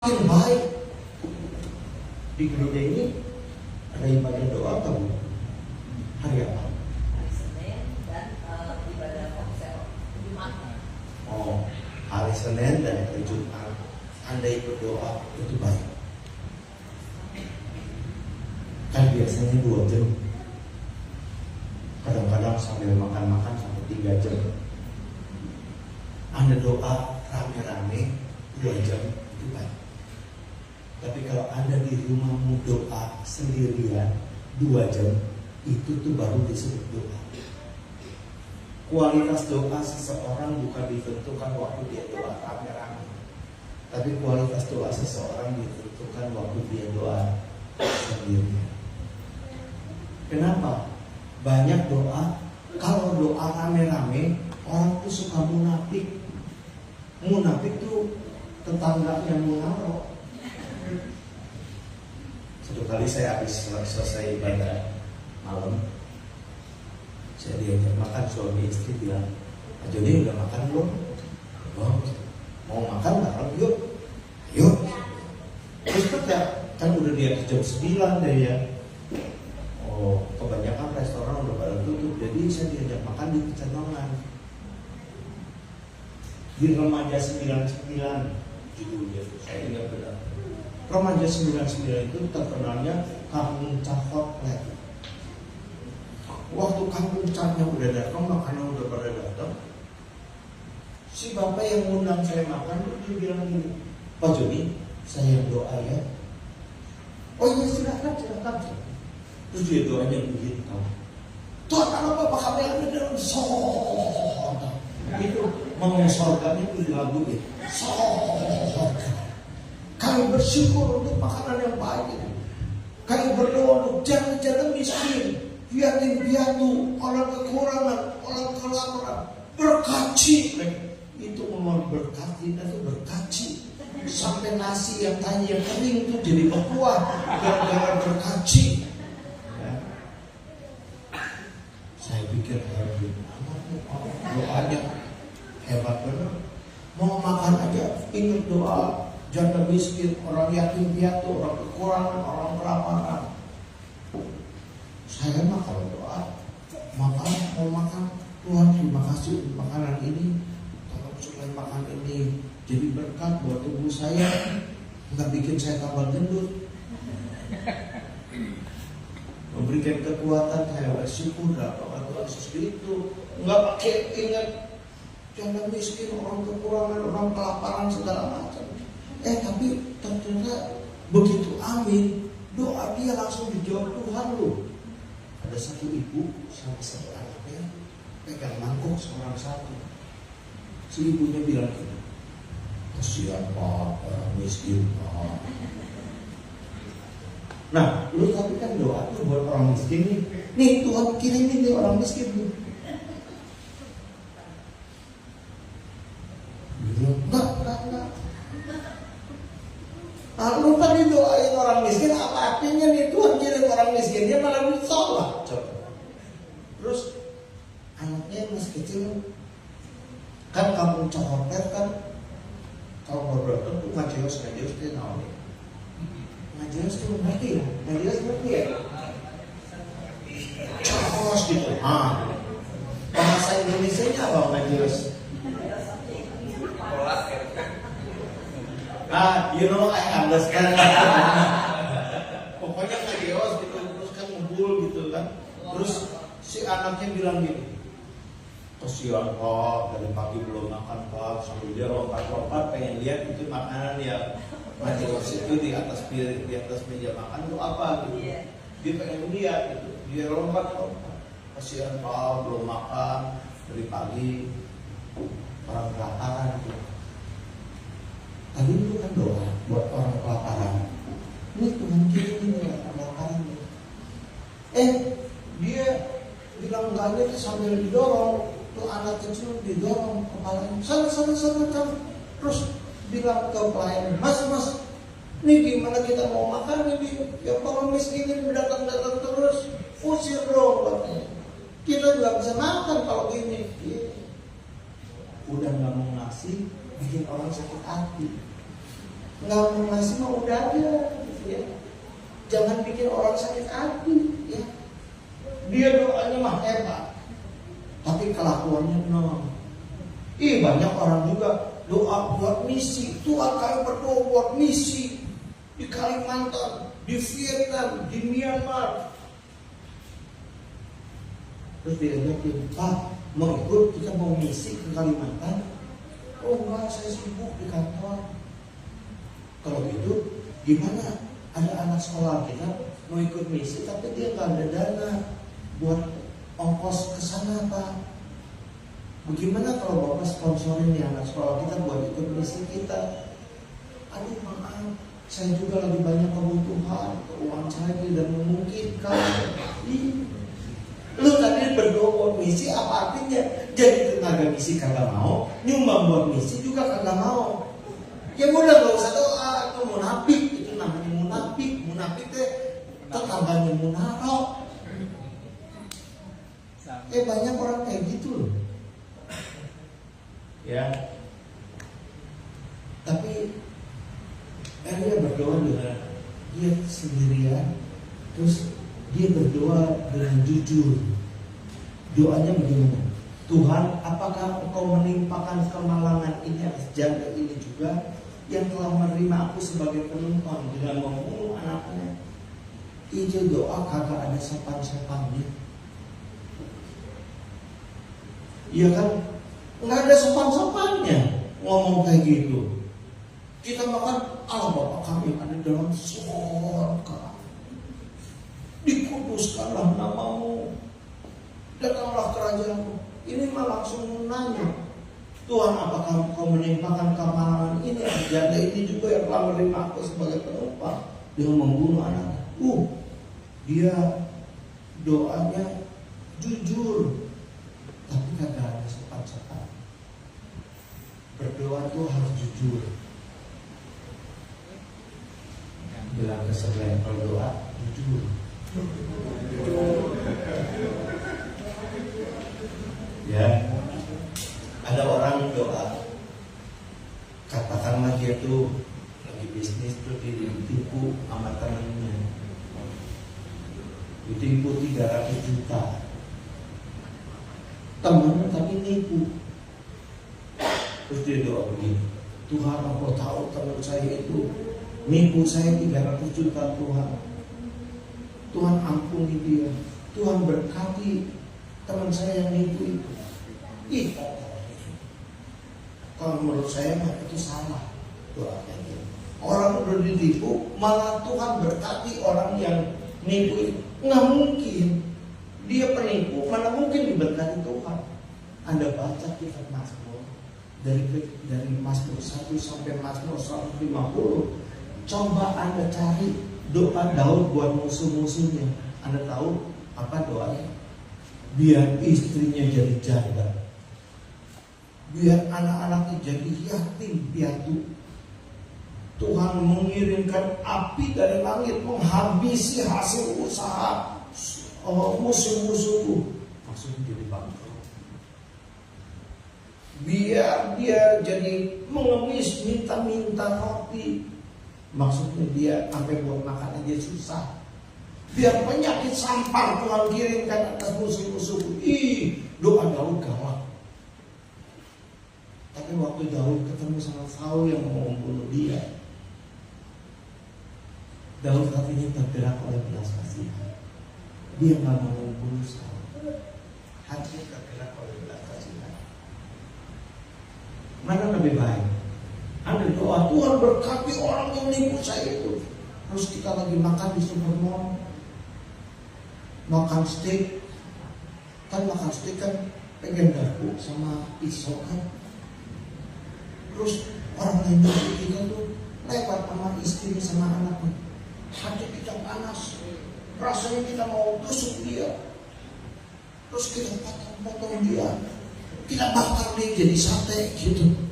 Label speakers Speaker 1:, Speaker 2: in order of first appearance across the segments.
Speaker 1: Makin baik. Di gereja ini ada ibadah doa atau hari apa?
Speaker 2: Hari Senin dan ibadah konser Jumat.
Speaker 1: Oh, hari Senin dan hari Jumat. Anda ikut doa itu baik. Kan biasanya 2 jam. Kadang-kadang sambil makan-makan sampai 3 jam. Anda doa rame-rame 2 jam itu baik. Tapi kalau Anda di rumahmu doa sendirian 2 jam, itu tuh baru disebut doa. Kualitas doa seseorang bukan ditentukan waktu dia doa rame-rame, tapi kualitas doa seseorang ditentukan waktu dia doa sendirian. Kenapa? Banyak doa, kalau doa rame-rame, orang tuh suka munafik. Munafik tuh tetangganya munafik. Satu kali saya habis selesai ibadah malam, saya diajak makan, suami istri bilang, Pak Joni udah makan belum? Oh, mau makan bareng yuk. Ayo. Terus kan udah di atas jam 9 deh ya. Oh, kebanyakan restoran udah pada tutup, jadi saya diajak makan di Kecenongan. Di Remaja 99 judulnya, saya ingat benar. Remaja 99 itu terkenalnya kampung cakotlet. Waktu kampung caknya udah datang, makanan udah pada datang, si bapak yang ngundang saya makan, dia bilang gini, Pak Joni, saya doa ya. Oh iya silakan. Terus dia doanya begitu. Tuhan Allah Bapak kami ada dalam sorga. Itu mau sorganya itu lagu itu. Sorga. Kami bersyukur untuk makanan yang baik itu. Kami berdoa untuk jangan miskin, yatim piatu, orang kekurangan, orang kelaparan. Berkaci, itu memang berkati itu berkaci. Sampai nasi yang tanya yang kering itu jadi berkuah gara-gara berkaci. Ya. Saya pikir hebat, doanya hebat benar. Mau makan aja, ingat doa. Janda miskin, orang yatim piatu, orang kekurangan, orang kelaparan. Saya mah kalau doa, mau makan, Tuhan terima kasih untuk makanan ini. Tolong supaya makan ini jadi berkat buat tubuh saya, nggak bikin saya tambah gendut. Memberikan kekuatan, saya bersyukur dapat Tuhan seperti itu. Nggak pakai ingat janda miskin, orang kekurangan, orang kelaparan segala macam. Tapi ternyata begitu amin, doa dia langsung dijawab Tuhan loh. Ada satu ibu sama satu anaknya pegang mangkuk seorang satu. Si ibunya bilang gini, kasihan Pak, orang miskin Pak. Nah, lu tapi kan doa tuh buat orang miskin nih. Nih Tuhan kirimin nih orang miskin nih. Enggak. Lu kan didoain orang miskin, apa artinya nih Tuhan kirim orang miskin, dia malah ditolak. Terus anaknya masih kecil, kan kampung Cokopet kan, kalau berdoa tuh ngajelas dia tahu nih. Ngajelas tuh ngerti ya, Cokos gitu. Bahasa Indonesianya apa ngajelas? You know I understand. Pokoknya serius gitu, terus kan ngumpul gitu kan. Terus si anaknya bilang gini, kasihan Pak, dari pagi belum makan Pak, sambil dia lompat-lompat pengen lihat itu makanan yang majelis itu di atas meja makan itu apa gitu. Dia pengen lihat gitu, dia lompat-lompat. Kasihan Pak, belum makan dari pagi, orang kelaparan gitu. Tadi itu kan doa buat orang kelaparan. Ini Tuhan kirimin orang kelaparan. Dia bilang enggak ada sambil didorong. Tuh anak kecil didorong kepalanya. Sana. Terus bilang ke pelayan, Mas, ini gimana kita mau makan ini? Yang orang miskin ini datang terus. Usir dong katanya. Kita nggak bisa makan kalau gini. Udah nggak mau ngasih, bikin orang sakit hati. nggak mau ngasih mah udah aja, gitu ya. Jangan bikin orang sakit hati, ya. Dia doanya mah hebat, tapi kelakuannya nol. Banyak orang juga doa buat misi. Tuhan kami berdoa buat misi di Kalimantan, di Vietnam, di Myanmar. Terus dia bilang, Pak, mau ikut, kita mau misi ke Kalimantan. Oh enggak, saya sibuk di kantor. Kalau gitu, gimana? Ada anak sekolah kita mau ikut misi, tapi dia nggak ada dana buat ongkos ke sana, Pak. Bagaimana kalau Bapak sponsorin nih anak sekolah kita buat ikut misi kita? Aduh maaf, saya juga lagi banyak kebutuhan, keuangan saya tidak memungkinkan. Lu tadi berdoa buat misi, apa artinya? Jadi tenaga misi kagak mau, nyumbang buat misi juga kagak mau. Ya udah gak usah doa, itu munafik, itu namanya munafik. Munafik teh tetangganya munafik. Banyak orang kayak gitu loh. Ya. Tapi dia berdoa dengan dia sendirian, terus dia berdoa dengan jujur. Doanya bagaimana? Tuhan, apakah Engkau menimpakan kemalangan ini atas janda ini juga yang telah menerima aku sebagai penumpang dengan membunuh anaknya? Itu doa kagak ada sopan-sopannya. Iya kan? Nggak ada sopan-sopannya ngomong kayak gitu. Kita makan Allah Bapa kami yang ada dalam surga, dikuduskanlah namamu, datanglah kerajaanmu. Ini mah langsung nanya, Tuhan apakah Kau menimpakan kemalangan ini janda ini juga yang telah menerima aku sebagai penumpang dengan membunuh anaknya? Dia doanya jujur, tapi kagak ada sopan-sopan. Berdoa tuh harus jujur. Bilang ke sebelah kalau doa jujur. Ya, ada orang doa, katakanlah dia tuh lagi bisnis tuh ditipu sama temannya, ditipu 300 juta, temennya tapi nipu. Terus dia doa begini, Tuhan Engkau tahu teman saya itu nipu saya 300 juta Tuhan. Tuhan ampuni dia, Tuhan berkati teman saya yang nipu itu. Kalau menurut saya mah itu salah doanya gitu. Orang udah ditipu, malah Tuhan berkati orang yang nipu itu. Nggak mungkin. Dia penipu, mana mungkin diberkati Tuhan. Anda baca kitab Mazmur dari Mazmur 1 sampai Mazmur 150. Coba Anda cari doa Daud buat musuh-musuhnya. Anda tahu apa doanya? Biar istrinya jadi janda, biar anak-anaknya jadi yatim piatu. Tuhan mengirimkan api dari langit menghabisi hasil usaha musuh-musuhku. Maksudnya jadi bangkrut. Biar dia jadi mengemis, minta-minta roti. Maksudnya dia sampai buat makan aja susah. Biar penyakit sampar Tuhan kirimkan atas musuh-musuhku. Doa Daud gawat. Tapi waktu Daud ketemu sama Saul yang mau membunuh dia, Daud hatinya tergerak oleh belas kasihan. Dia nggak mau membunuh Saul. Hatinya tergerak oleh belas kasihan. Mana lebih baik? Anda doa Tuhan berkati orang yang nipu saya itu. Terus kita lagi makan di Supermall, makan steak, kan pegang garpu sama pisau kan. Terus orang lain kita tuh lewat sama istri sama anaknya. Hati kita panas, rasanya kita mau tusuk dia. Terus kita potong-potong dia, kita bakar dia jadi sate gitu.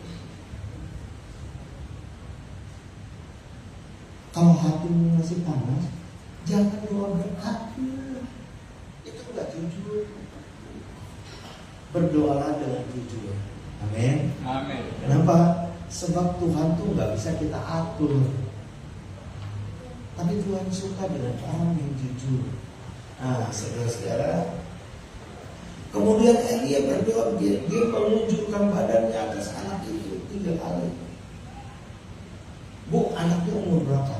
Speaker 1: Kalau hatimu masih panas, jangan doa berkat. Itu enggak jujur. Berdoalah dengan jujur. Amin.
Speaker 3: Amin.
Speaker 1: Kenapa? Sebab Tuhan tuh nggak bisa kita atur. Tapi Tuhan suka dengan orang yang jujur. Nah, saudara-saudara, kemudian Elia berdoa, dia menunjukkan badannya atas anak itu 3 kali. Bu, anaknya umur berapa?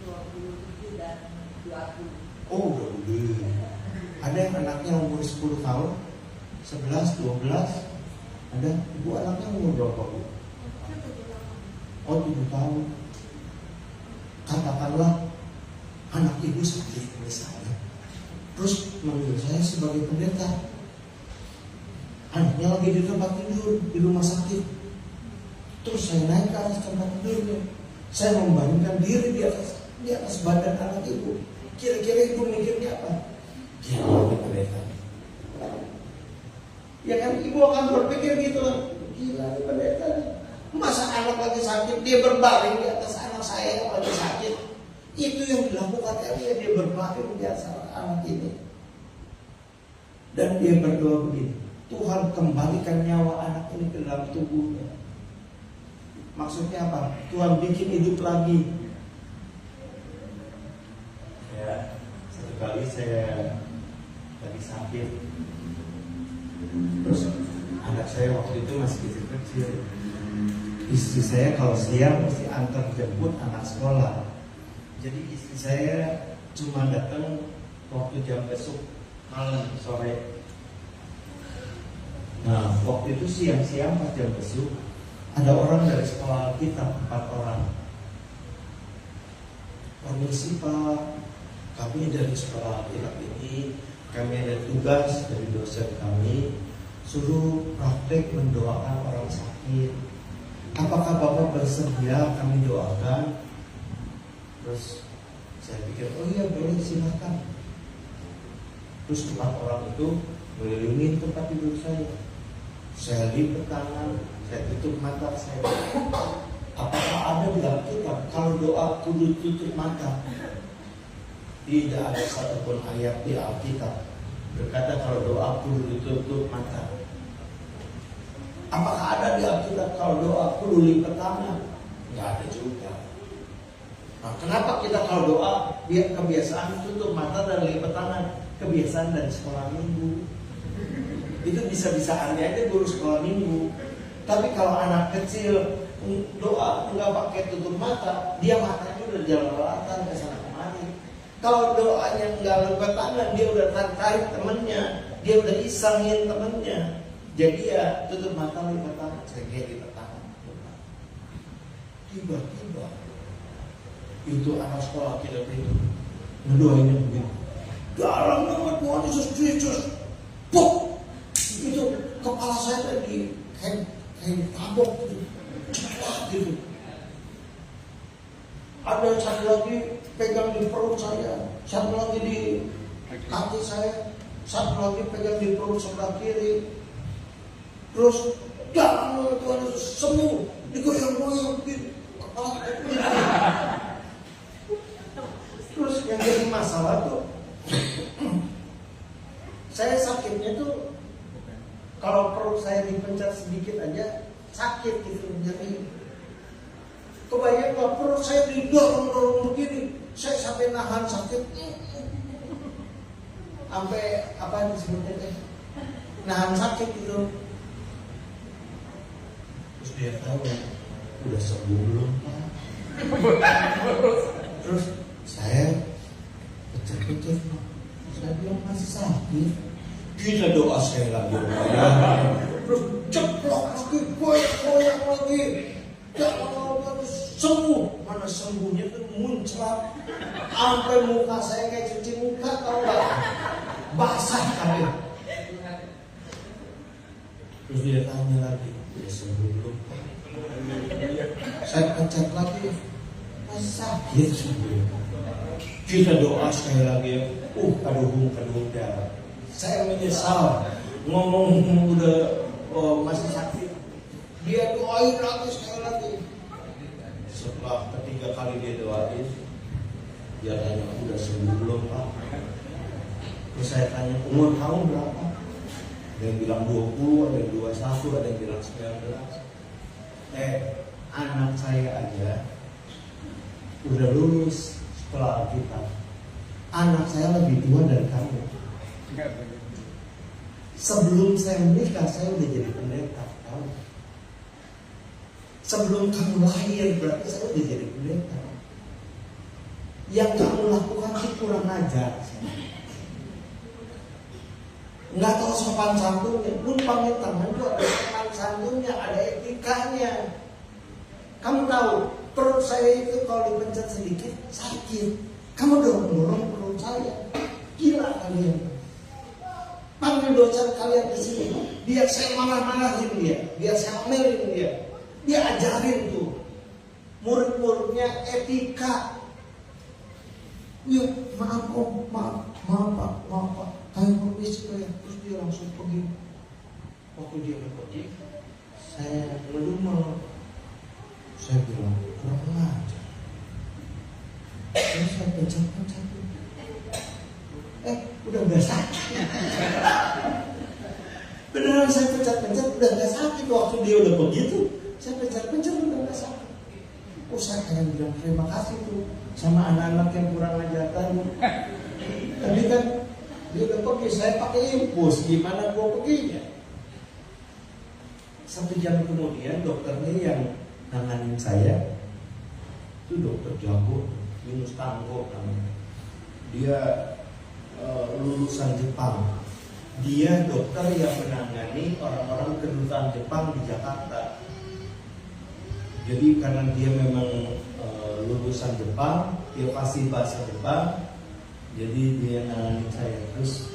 Speaker 2: 27 dan 20.
Speaker 1: Oh, udah gede. Ada yang anaknya umur 10 tahun, 11, 12. Ada, ibu anaknya umur berapa, Bu? Oh, 7 tahun. Katakanlah anak ibu sakit misalnya, terus manggil saya sebagai pendeta. Anaknya lagi di tempat tidur di rumah sakit. Terus saya naik ke atas tempat tidurnya. Saya membangunkan diri di atas badan anak ibu. Kira-kira ibu mikirnya apa? Gila pendeta. Ya kan, ibu akan berpikir gitu lah. Gila nih pendeta nih. Masa anak lagi sakit, dia berbaring di atas anak saya yang lagi sakit. Itu yang dilakukan Elia, dia berbaring di atas anak ini. Dan dia berdoa begini, Tuhan kembalikan nyawa anak ini ke dalam tubuhnya. Maksudnya apa? Tuhan bikin hidup lagi. Ya, satu kali saya lagi sakit. Terus anak saya waktu itu masih kecil-kecil. Istri saya kalau siang mesti antar jemput anak sekolah. Jadi istri saya cuma datang waktu jam besok malam sore. Nah, waktu itu siang-siang pas jam besok ada orang dari sekolah kita, 4 orang. Permisi Pak, kami dari sekolah kita ini, kami ada tugas dari dosen kami, suruh praktek mendoakan orang sakit. Apakah Bapak bersedia kami doakan? Terus saya pikir, oh iya boleh, silakan. Terus 4 orang itu mengelilingi tempat tidur saya. Saya lipat tangan, saya tutup mata saya. Apakah ada di Alkitab kalau doa kudu tutup mata? Tidak ada satupun ayat di Alkitab berkata kalau doa kudu tutup mata. Apakah ada di Alkitab kalau doa kudu lipat tangan? Nggak ada juga. Nah, kenapa kita kalau doa biar kebiasaan tutup mata dan lipat tangan? Kebiasaan dari sekolah minggu. Itu bisa-bisaan aja guru sekolah minggu. Tapi kalau anak kecil doa nggak pakai tutup mata, dia matanya udah jalan-jalan ke sana kemari. Kalau doanya nggak lipat tangan, dia udah tarik temennya, dia udah isengin temennya. Jadi ya tutup mata lipat tangan, saya lipat tangan. Tiba-tiba itu anak sekolah kita itu ngedoainnya begini. Dalam nama Tuhan Yesus Kristus, pok, itu kepala saya tadi kayak tabok gitu, cepat gitu. Ada satu lagi pegang di perut saya, satu lagi di kaki saya, satu lagi pegang di perut sebelah kiri. Terus dalam nama Tuhan Yesus sembuh, digoyang-goyang begini, kepala begini. Terus yang jadi masalah tuh, saya sakitnya tuh kalau perut saya dipencet sedikit aja sakit gitu, nyeri. Kebayang kalau perut saya didorong-dorong begini, saya sampai nahan sakit, sampai apa disebutnya, nahan sakit gitu. Terus dia tahu, udah sembuh belum Pak? Terus saya pecah-pecah, saya bilang masih sakit. Kita doa sekali lagi, terus ceplok lagi, goyang-goyang lagi. Jangan sembuh, mana sembuhnya tuh muncrat, sampai muka saya kayak cuci muka, tau gak? Basah kali. Terus dia tanya lagi, dia sembuh belum? Saya pencet lagi, masih sakit sembuh. Kita doa sekali lagi, kadung darah. Saya menyesal ngomong udah masih sakit. Dia doain lagi sekali lagi. Setelah ketiga kali dia doain, dia tanya udah sembuh belum Pak? Terus saya tanya umur kamu berapa? Ada yang bilang 20, ada yang 21, ada yang bilang 19. Anak saya aja udah lulus sekolah kita. Anak saya lebih tua dari kamu. Sebelum saya menikah, saya udah jadi pendeta. Tahu? Sebelum kamu lahir, berarti saya udah jadi pendeta. Yang kamu lakukan itu kurang ajar. Nggak tahu sopan santunnya. Pun panggil tangan itu ada sopan santunnya, ada etikanya. Kamu tahu, perut saya itu kalau dipencet sedikit sakit. Kamu dorong perut saya. Gila kalian. Panggil dosen kalian ke sini, biar saya marah-marahin dia, biar saya omelin dia. Dia ajarin tuh murid-muridnya etika. Ya, maaf om, maaf pak. Kami permisi ya. Terus dia langsung pergi. Waktu dia pergi, saya ngedumel. Saya bilang, kurang ajar. Terus saya pencet. Udah gak sakit. Beneran saya pencet udah gak sakit. Waktu dia udah begitu, saya pencet udah gak sakit. Saya kayak bilang terima kasih tuh sama anak-anak yang kurang ajar tadi. Tapi kan dia udah pergi, saya pakai infus. Gimana gua perginya? 1 jam kemudian dokternya yang nanganin saya itu dokter jago, Yunus Tanggo namanya. Dia lulusan Jepang. Dia dokter yang menangani orang-orang kedutaan Jepang di Jakarta. Jadi karena dia memang lulusan Jepang, dia fasih bahasa Jepang, jadi dia nanganin saya. Terus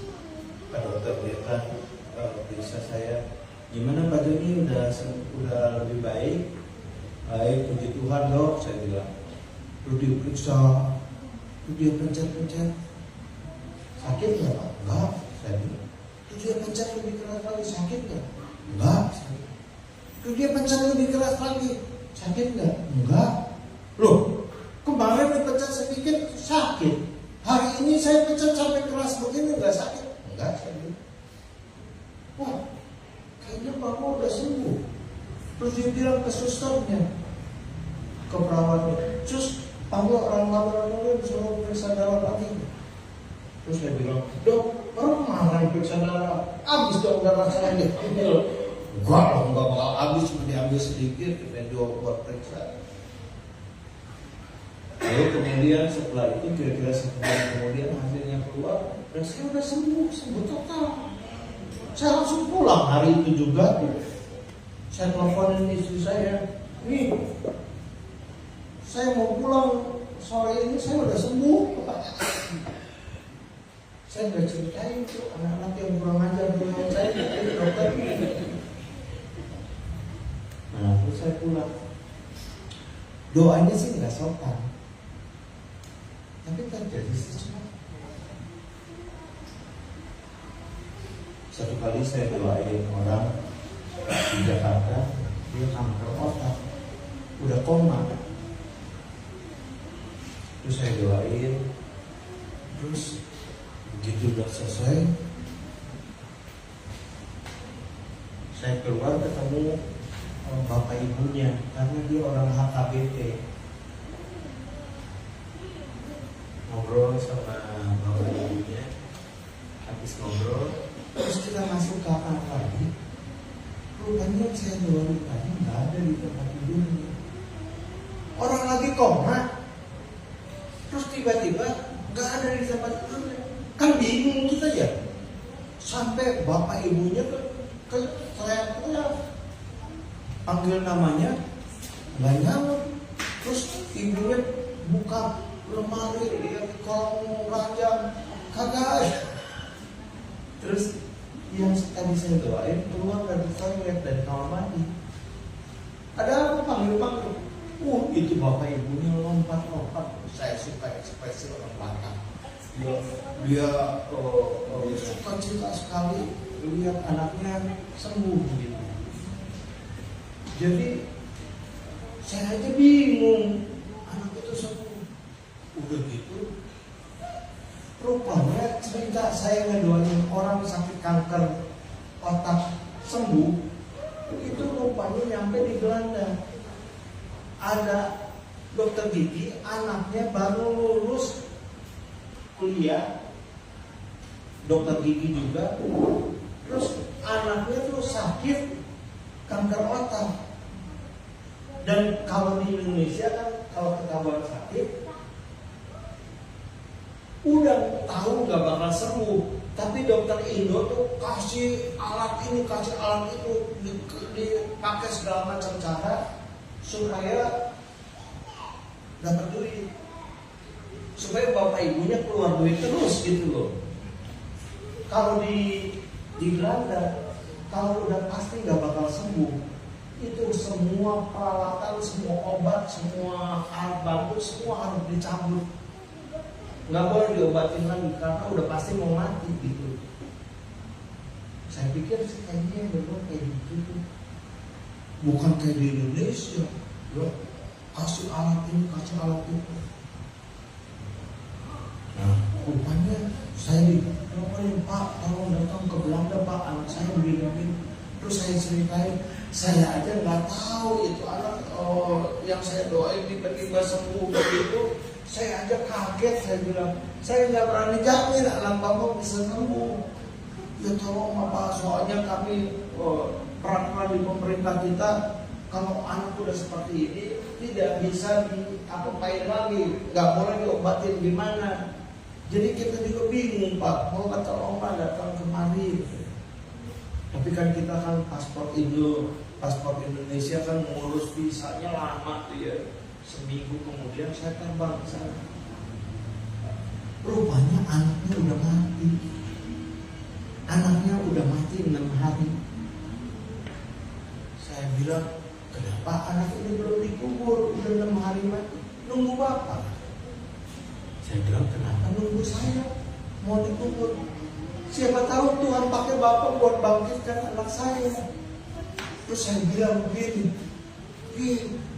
Speaker 1: Pak dokter lihat periksa saya, gimana Pak Joni, udah lebih baik? Baik, puji Tuhan dok, saya bilang. Terus diperiksa, terus dia pencet. Sakit nggak Pak? Enggak, saya bilang. Terus dia pencet lebih keras lagi, sakit nggak? Enggak, saya bilang. Terus dia pencet lebih keras lagi, sakit nggak? Enggak. Loh, kemarin dipencet sedikit sakit. Hari ini saya pencet sampai keras begini nggak sakit? Enggak, saya bilang. Wah, kayaknya Bapak udah sembuh. Terus dia bilang ke susternya, ke perawatnya, "Sus, panggil orang laboratorium suruh periksa darah lagi." Terus saya bilang, "Dok, orang mana yang periksa darah? Abis dong darah saya diambil." Enggak bakal abis, cuma diambil sedikit, kita buat periksa. Lalu kemudian setelah itu kira-kira sebulan kemudian hasilnya keluar dan saya udah sembuh total. Saya langsung pulang hari itu juga. Saya teleponin istri saya, "Nih, saya mau pulang sore ini, saya udah sembuh." Saya udah ceritain tuh anak-anak yang kurang ajar dengan saya dari dokter. Nah, terus saya pulang. Doanya sih nggak sopan, tapi terjadi sesuatu. Satu kali saya doain orang di Jakarta, dia kanker otak, udah koma. Terus saya doain, terus begitu udah selesai, saya keluar ketemu bapak ibunya karena dia orang HKBP. Ngobrol sama bapak ibunya, habis ngobrol, terus kita masuk ke kamar lagi. Rupanya saya doain tadi nggak ada di tempat tidurnya. Orang lagi koma, terus tiba-tiba nggak ada di tempat tidurnya. Kan bingung kita ya. Sampai bapak ibunya ke teriak-teriak, panggil namanya nggak nyaut. Terus ibunya buka lemari, lihat kolong ranjang, kagak ada. Terus yang tadi saya doain keluar dari toilet dan kamar mandi. Ada apa, panggil? Itu bapak ibunya lompat. Saya suka ekspresi orang belakang. Dia suka cerita sekali lihat anaknya sembuh gitu. Jadi saya aja bingung, anak itu sembuh. Udah gitu, rupanya cerita saya ngedoain orang sakit kanker otak sembuh itu rupanya nyampe di Belanda. ada dokter gigi, anaknya baru lulus kuliah, dokter gigi juga, terus anaknya tuh sakit kanker otak. Dan kalau di Indonesia kan kalau ketahuan sakit, udah tahu nggak bakal sembuh, tapi dokter Indo tuh kasih alat ini, kasih alat itu, dipakai segala macam cara supaya dapat duit, supaya bapak ibunya keluar duit terus gitu loh. Kalau di Belanda, kalau udah pasti nggak bakal sembuh, itu semua peralatan, semua obat, semua alat bantu, semua harus dicabut. Nggak boleh diobatin lagi karena udah pasti mau mati gitu. Saya pikir sih kayaknya benar kayak gitu, bukan kayak di Indonesia. Ya, kasih alat ini, kasih alat itu. Nah, rupanya saya ditelepon, Pak, tolong datang ke Belanda, Pak, anak saya begini. Terus saya ceritain, saya aja nggak tahu itu anak yang saya doain tiba-tiba sembuh begitu. Saya aja kaget, saya bilang, saya nggak berani jamin anak bapak bisa sembuh. Ya tolong Bapak, soalnya kami peraturan di pemerintah kita, kalau anak udah seperti ini tidak bisa diapain lagi, nggak boleh diobatin gimana. Jadi kita juga bingung, Pak, mau kata Pak datang kemari. Tapi kan kita kan paspor Indonesia kan ngurus visanya lama tuh ya. Seminggu kemudian saya terbang ke sana. Rupanya anaknya udah mati. Anaknya udah mati 6 hari. Saya bilang, kenapa anak ini belum dikubur? Udah 6 hari mati. Nunggu bapak. Saya bilang, kenapa nunggu saya? Mau dikubur. Siapa tahu Tuhan pakai bapak buat bangkitkan anak saya. Terus saya bilang begini,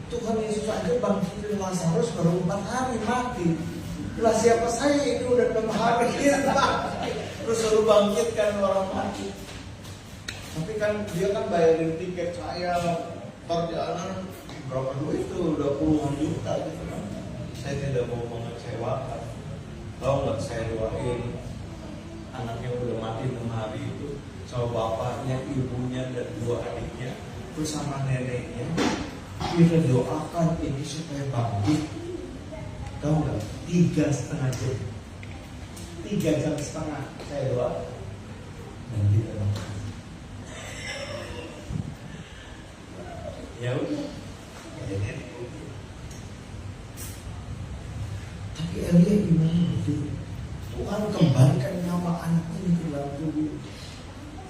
Speaker 1: Tuhan Yesus aja bangkitin Lazarus baru 4 hari mati. Lah siapa saya itu udah 6 hari terus suruh bangkitkan orang mati. Tapi kan dia kan bayarin tiket saya perjalanan berapa duit itu, udah puluhan juta gitu kan. Saya tidak mau mengecewakan. Tahu nggak, saya doain anaknya udah mati 6 hari itu sama bapaknya, ibunya dan 2 adiknya, terus sama neneknya. Kita doakan ini supaya bangkit. Tahu nggak? 3,5 jam, 3,5 jam saya doa dan tidak bangkit. Ya udah, akhirnya diikuti. Tapi Elia gimana begitu? Tuhan kembalikan nyawa anak ini ke dalam tubuh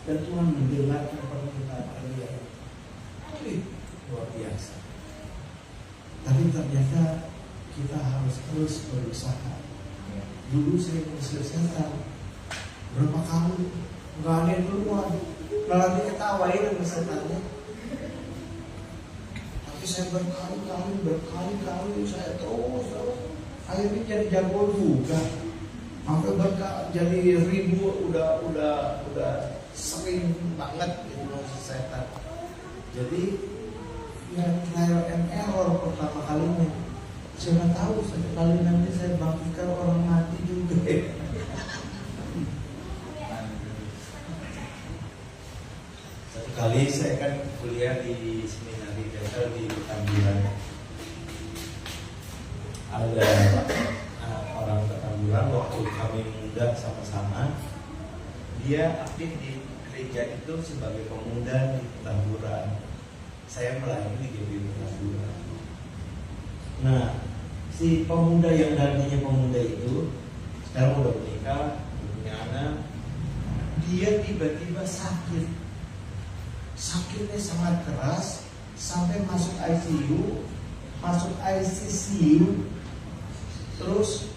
Speaker 1: dan Tuhan mendengarkan permintaan Elia. Luar biasa. Tapi ternyata kita harus terus berusaha. Dulu saya mengusir setan berapa kali, nggak ada yang keluar, malah diketawain sama setannya. Tapi saya berkali-kali saya terus akhirnya jadi jago juga. Sampai jadi ribu udah sering banget gitu setan. Jadi ya trial and error pertama kalinya. Siapa tahu satu kali nanti saya bangkitkan orang mati juga. Satu kali saya kan kuliah di seminari Delta di Petamburan. Ada anak orang Petamburan waktu kami muda sama-sama. Dia aktif di gereja itu sebagai pemuda di Petamburan. Saya melayani di GBI Petamburan. Nah, si pemuda yang tadinya pemuda itu sekarang udah menikah, punya anak. Dia tiba-tiba sakit. Sakitnya sangat keras sampai masuk ICU, masuk ICU. Terus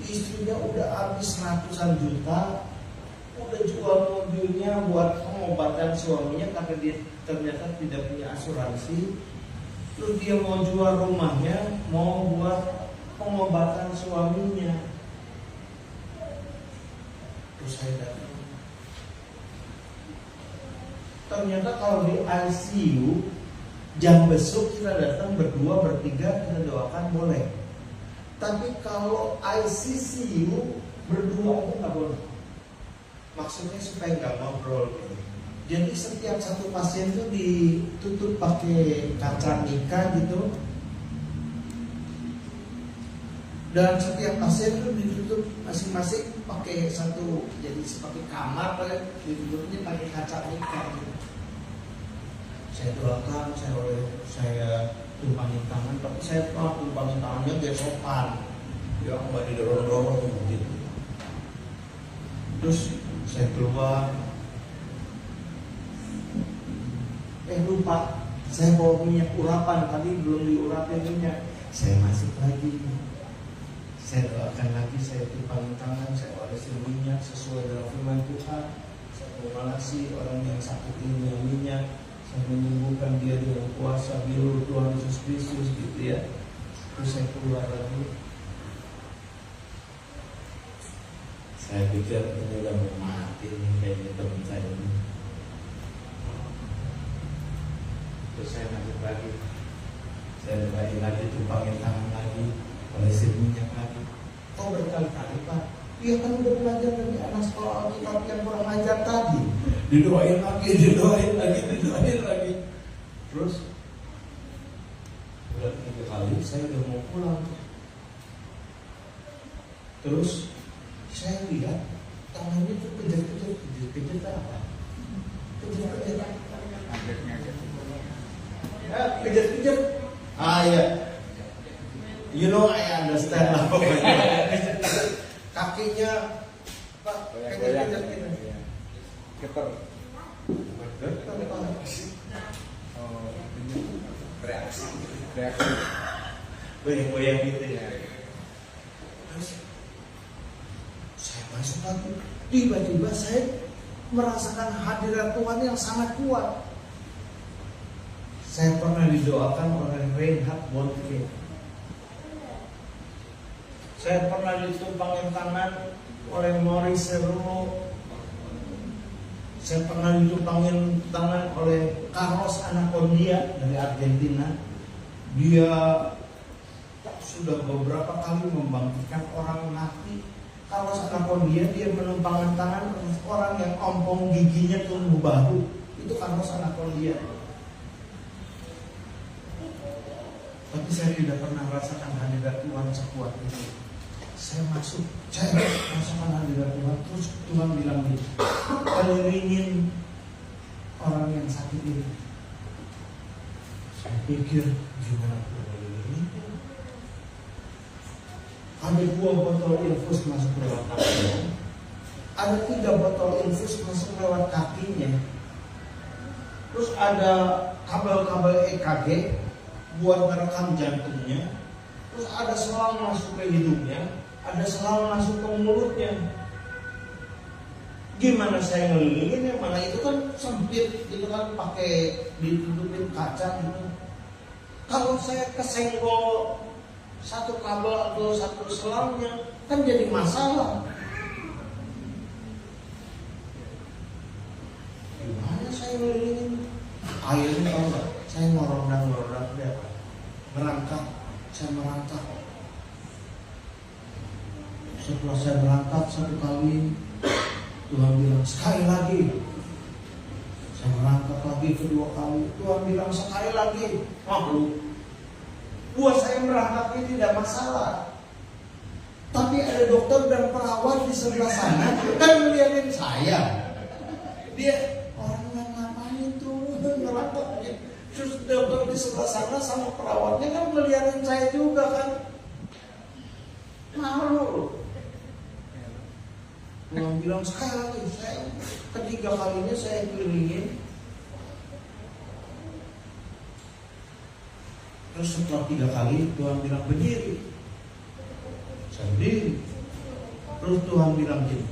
Speaker 1: istrinya udah habis ratusan juta, udah jual mobilnya buat pengobatan suaminya karena dia ternyata tidak punya asuransi. Terus dia mau jual rumahnya, mau buat pengobatan suaminya. Terus saya datang. Ternyata kalau di ICU Jam besuk kita datang berdua, bertiga, kita doakan boleh. Tapi kalau ICCU berdua itu nggak boleh. Maksudnya supaya nggak ngobrol gitu. Jadi setiap satu pasien itu ditutup pakai kaca Nika gitu. Dan setiap pasien itu ditutup masing-masing pakai satu, jadi seperti kamar, ditutupnya pakai kaca Nika gitu. Saya doakan, saya tumpangin tangan, tapi saya tumpangin tangannya biar sopan, ya nggak didorong-dorong gitu. Terus saya keluar, lupa, saya bawa minyak urapan, tadi belum diurapin minyak, saya masuk lagi, saya doakan lagi, saya tumpangin tangan, saya olesin minyak sesuai dengan firman Tuhan, saya mengalasi orang yang sakit ini minyak, menyembuhkan dia dengan kuasa biru Tuhan Yesus Kristus gitu ya. Terus saya keluar lagi. Saya pikir ini udah mau mati nih kayaknya teman saya ini. Terus saya masuk lagi. Saya lagi tumpangin tangan lagi, olesin minyak lagi. Oh berkali-kali Pak. Iya kan udah belajar dari anak sekolah Alkitab yang kurang ajar tadi. Didoain lagi. Terus udah 3 kali saya udah mau pulang. Terus saya lihat tangannya itu kejar-kejar apa? Kejar-kejar. Ya. You know I understand lah pokoknya. Kakinya Pak, kejar-kejar gitu.
Speaker 3: Getar. Reaksi.
Speaker 1: Goyang-goyang gitu ya. Terus saya masuk lagi. Tiba-tiba saya merasakan hadirat Tuhan yang sangat kuat. Saya pernah didoakan oleh Reinhard Bonnke. Saya pernah ditumpangin tangan oleh Maurice Serrulo. Saya pernah ditumpangin tangan oleh Carlos Anacondia dari Argentina. Dia sudah beberapa kali membangkitkan orang mati. Carlos Anacondia dia menumpangkan tangan orang yang ompong giginya tumbuh baru. Itu Carlos Anacondia. Tapi saya tidak pernah merasakan hadirat Tuhan sekuat itu. Saya merasakan hadirat Tuhan. Terus Tuhan bilang gitu, kelilingin orang yang sakit ini. Saya pikir gimana kelilingin? Ada 2 botol infus masuk lewat kakinya. Ada 3 botol infus masuk lewat kakinya. Terus ada kabel-kabel EKG buat merekam jantungnya. Terus ada selang masuk ke hidungnya, ada selang masuk ke mulutnya. Gimana saya ngelilinginnya? Mana itu kan sempit, gitu kan pakai ditutupin kaca gitu. Kalau saya kesenggol satu kabel atau satu selangnya, kan jadi masalah. Gimana saya ngelilingin? Akhirnya tahu nggak? Saya ngorong-ngorong dia, saya merangkak. Setelah saya berangkat 1 kali, Tuhan bilang sekali lagi. Saya merangkak lagi 2 kali, Tuhan bilang sekali lagi. Buat saya merangkak ini tidak masalah. Tapi ada dokter dan perawat di sebelah sana kan ngeliatin saya. Dia orang yang ngapain tuh ngerangkaknya. Terus dokter di sebelah sana sama perawatnya kan ngeliatin saya juga kan. Malu. Tuhan bilang sekali lagi, saya ketiga kalinya saya kelilingin. Terus setelah 3 kali Tuhan bilang berdiri. Saya berdiri. Terus Tuhan bilang gini,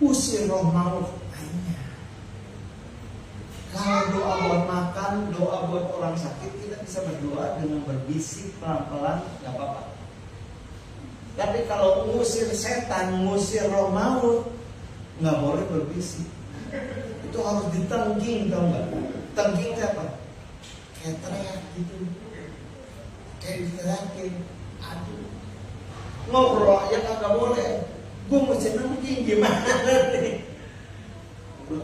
Speaker 1: usir roh maut. Kalau doa buat makan, doa buat orang sakit, kita bisa berdoa dengan berbisik pelan-pelan, gak apa-apa. Tapi kalau ngusir setan, ngusir roh maut, nggak boleh berbisik. Itu harus ditengging, tau nggak? Tengging apa? kayak teriak gitu, kayak diteriakin. Aduh, ngobrol aja kagak boleh. Gue mesti nangking gimana nih.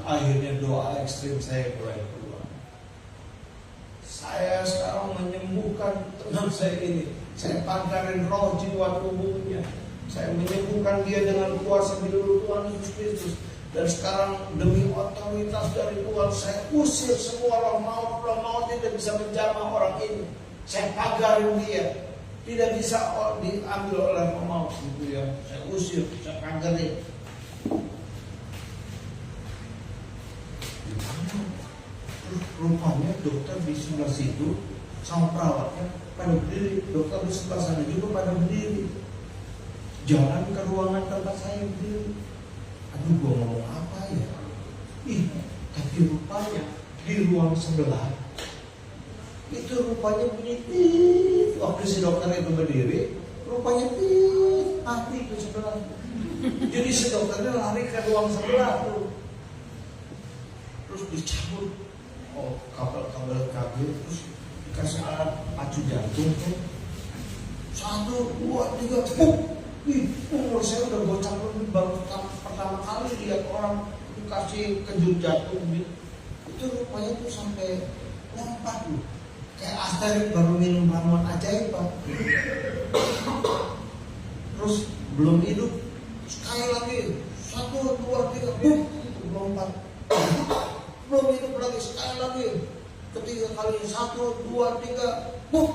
Speaker 1: Akhirnya doa ekstrim saya mulai keluar. Saya sekarang menyembuhkan teman saya ini. Saya pancarin roh jiwa tubuhnya. Saya menyembuhkan dia dengan kuasa di dalam Tuhan Yesus Kristus. Dan sekarang demi otoritas dari Tuhan, saya usir semua roh maut tidak bisa menjamah orang ini. Saya pagarin dia, tidak bisa diambil oleh roh maut gitu ya. Saya usir, saya pagarin. Terus rupanya dokter di sebelah situ sama perawatnya pada berdiri, dokter di sebelah sana juga pada berdiri. Jalan ke ruangan tempat saya berdiri. Aduh, gua ngomong apa ya? Tapi rupanya di ruang sebelah itu rupanya bunyi tit. Waktu si dokter itu berdiri, rupanya tit, mati itu sebelah. Jadi si dokternya lari ke ruang sebelah tuh. Terus dicabut kabel terus dikasih alat pacu jantung tuh. 1, 2, 3, puk. Umur saya udah bocah lebih, baru pertama kali lihat orang dikasih kejut jantung gitu. Itu rupanya tuh sampai lompat tuh. Kayak Asterix baru minum ramuan ajaib Pak. Terus belum hidup, sekali lagi 1, 2, 3, buk, lompat. Belum hidup lagi, sekali lagi. Ketiga kali 1, 2, 3, buk.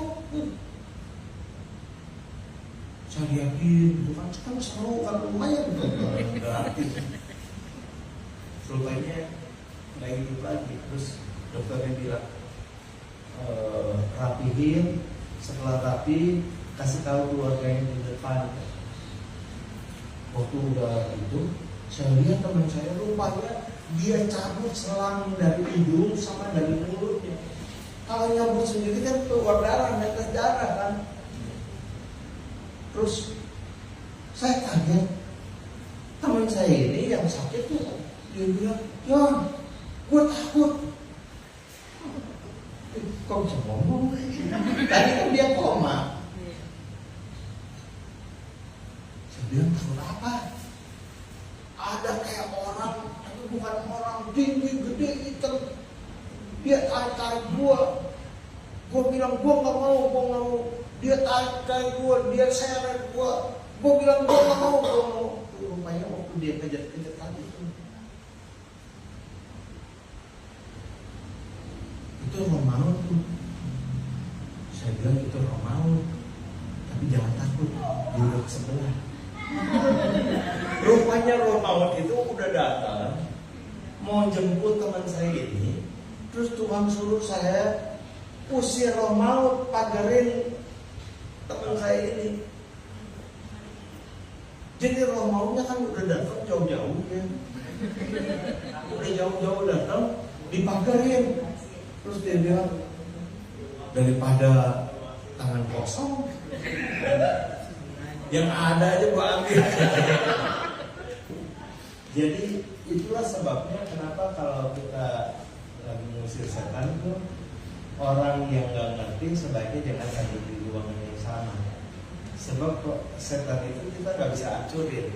Speaker 1: Saya yakin, itu kan seru, kan lumayan gratis. Rupanya nggak hidup lagi. Terus dokternya bilang, rapihin, setelah rapi kasih tahu keluarganya di depan. Waktu udah itu, saya lihat teman saya rupanya dia cabut selang dari hidung sama dari mulutnya. Kalau nyabut sendiri kan keluar darah, netes darah kan. Terus saya kaget, teman saya ini yang sakit tuh, dia bilang, John, gue takut. Kok bisa ngomong? Tadi kan dia koma. Saya bilang, takut apa? Ada kayak orang, tapi bukan orang, tinggi, gede, hitam. Dia tarik gue. Gue bilang, gue gak mau. Dia tarik gue, dia seret gue. Gue bilang, gue gak mau. Rupanya waktu dia kejar-kejar tadi itu roh maut tuh. Saya bilang itu roh maut, tapi jangan takut, dia udah ke sebelah. Rupanya roh maut itu udah datang mau jemput teman saya ini. Terus Tuhan suruh saya usir roh maut, pagarin teman saya ini. Jadi roh mautnya kan udah datang jauh-jauh ya. Udah jauh-jauh datang, dipagarin. Terus dia bilang, daripada tangan kosong, yang ada aja gua ambil. Jadi itulah sebabnya kenapa kalau kita lagi mengusir setan itu, orang yang nggak ngerti sebaiknya jangan ada di ruangan yang sama. Sebab setan itu kita nggak bisa hancurin.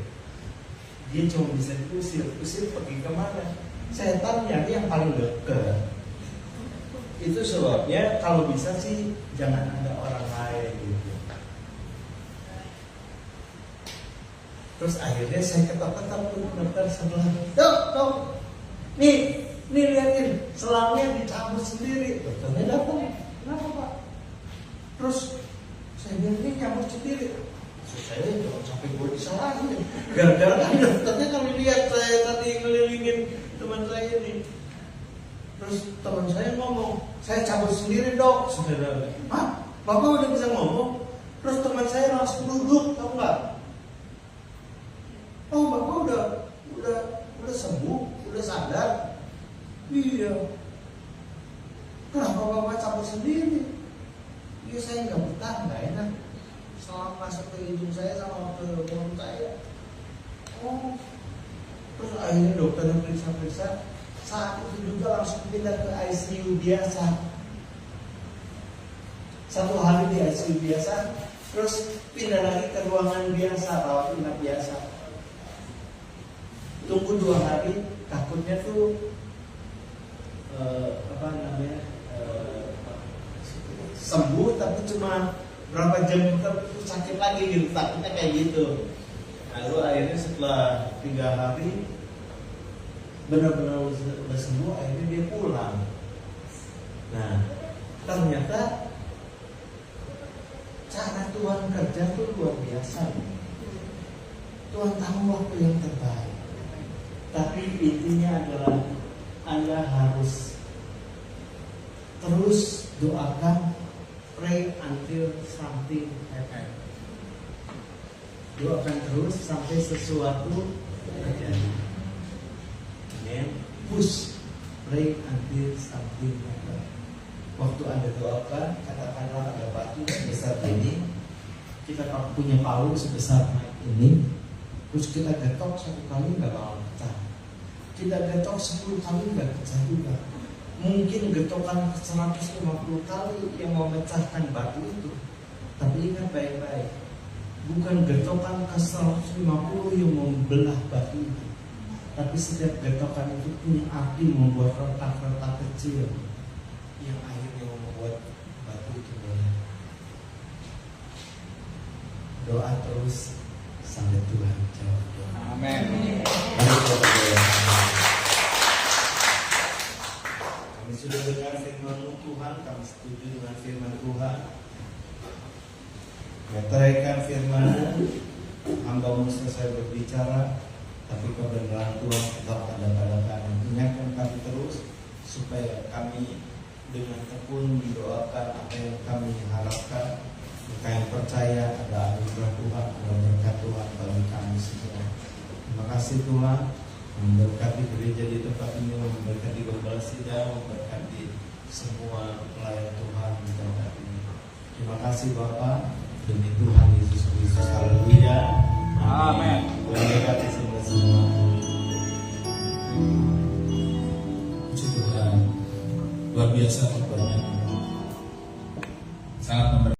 Speaker 1: Dia cuma bisa diusir pergi kemana? Setan nyari yang paling dekat. Itu sebabnya kalau bisa sih jangan ada orang lain gitu. Terus akhirnya saya ketok-ketok tuh dokter sebelah. Dok, nih lihatin selangnya dicabut sendiri. Dokternya datang, kenapa Pak? Terus saya bilang ini cabut sendiri. Maksud saya jangan sampai gue disalahin. Gara-gara kan dokternya kami lihat saya tadi ngelilingin teman saya ini. Terus teman saya ngomong, saya cabut sendiri dok. Saudara, hah? Bapak udah bisa ngomong? Terus teman saya langsung duduk, tahu nggak? Oh, bapak udah sembuh, udah sadar. Iya. Kenapa bapak cabut sendiri? Iya, saya nggak betah, nggak enak. Selama masuk ke hidung saya sama ke mulut saya. Oh. Terus akhirnya dokter periksa. Saat itu juga langsung pindah ke ICU biasa. 1 hari di ICU biasa, terus pindah lagi ke ruangan biasa, rawat inap biasa. Tunggu 2 hari, takutnya tuh sembuh, tapi cuma berapa jam itu sakit lagi gitu, takutnya kayak gitu. Lalu akhirnya setelah 3 hari benar-benar udah sembuh, akhirnya dia pulang. Nah, ternyata cara Tuhan kerja itu luar biasa. Tuhan tahu waktu yang terbaik. Tapi intinya adalah Anda harus terus doakan, pray until something happen. Doakan terus sampai sesuatu terjadi. Amen. Push, pray until something happen. Waktu Anda doakan, katakanlah ada batu sebesar ini, kita punya palu sebesar ini, terus kita getok 1 kali nggak bakal pecah. Kita getok 10 kali nggak pecah juga. Mungkin getokan 150 kali yang memecahkan batu itu. Tapi ingat baik-baik, bukan getokan ke 150 yang membelah batu itu. Tapi setiap getokan itu punya arti membuat retak-retak kecil yang akhirnya membuat batu itu belah. Doa terus sampai Tuhan jawab doa.
Speaker 3: Amin.
Speaker 1: Kami sudah dengar firman Tuhan, kami setuju dengan firman Tuhan. Meteraikan firman-Mu, hamba-Mu selesai berbicara, tapi kebenaran Tuhan tetap ada pada kami. Ingatkan kami terus, supaya kami dengan tekun mendoakan apa yang kami harapkan. Kami percaya ada anugerah Tuhan, ada berkat Tuhan bagi kami semua. Terima kasih Tuhan, memberkati gereja di tempat ini, memberkati Gembala Sidang, memberkati semua pelayan Tuhan di tempat ini. Terima kasih Bapa, demi Tuhan Yesus Kristus. Haleluya.
Speaker 3: Amin.
Speaker 1: Memberkati semua.
Speaker 4: Puji Tuhan, luar biasa banyak